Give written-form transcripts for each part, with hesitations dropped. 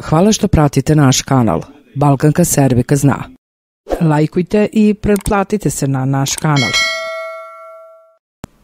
Hvala što pratite naš kanal. Balkanka Serbika zna. Lajkujte i pretplatite se na naš kanal.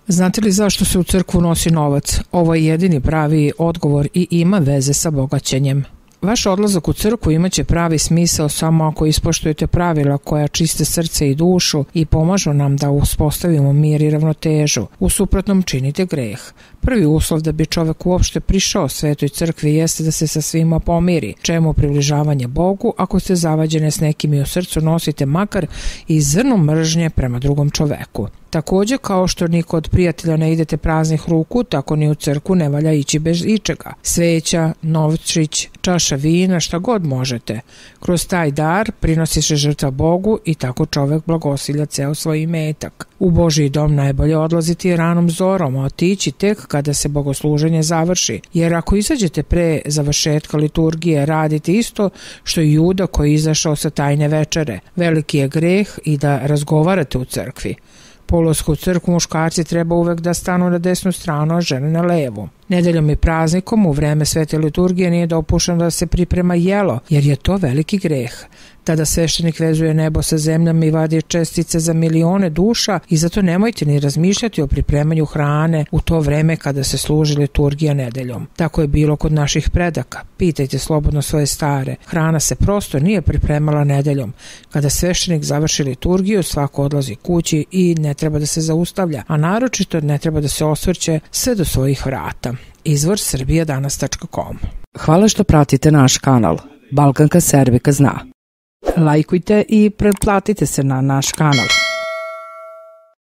Znate li zašto se u crkvu nosi novac? Ovo je jedini pravi odgovor i ima veze sa bogaćenjem. Vaš odlazak u crkvu imaće pravi smisao samo ako ispoštujete pravila koja čiste srce i dušu i pomažu nam da uspostavimo mir i ravnotežu. U suprotnom činite greh. Prvi uslov da bi čovek uopšte prišao svetoj crkvi jeste da se sa svima pomiri. Čemu približavanje Bogu ako ste zavađene s nekim i u srcu nosite makar i zrno mržnje prema drugom čoveku. Takođe, kao što niko od prijatelja ne idete praznih ruku, tako ni u crkvu ne valja ići bez ičega. Sveća, novčić, čaša vina, šta god možete. Kroz taj dar prinosi se žrtva Bogu i tako čovek blagosilja ceo svoj imetak. U Božji dom najbolje odlaziti ranom zorom, a otići tek kada se bogosluženje završi, jer ako izađete pre završetka liturgije, radite isto što i Juda koji je izašao sa tajne večere. Veliki je greh i da razgovarate u crkvi. Po ulasku u crkvu muškarci treba uvek da stanu na desnu stranu, a žene na levu. Nedeljom i praznikom u vreme svete liturgije nije dopušteno da se priprema jelo, jer je to veliki greh. Tada sveštenik vezuje nebo sa zemljom i vadi čestice za milione duša i zato nemojte ni razmišljati o pripremanju hrane u to vreme kada se služi liturgija nedeljom. Tako je bilo kod naših predaka. Pitajte slobodno svoje stare. Hrana se prosto nije pripremala nedeljom. Kada sveštenik završi liturgiju, svako odlazi kući i ne treba da se zaustavlja, a naročito ne treba da se osvrće sve do svojih vrata. Izvor srbijadanas.com. Hvala što pratite naš kanal. Balkanka Serbika zna. Lajkujte i pretplatite se na naš kanal.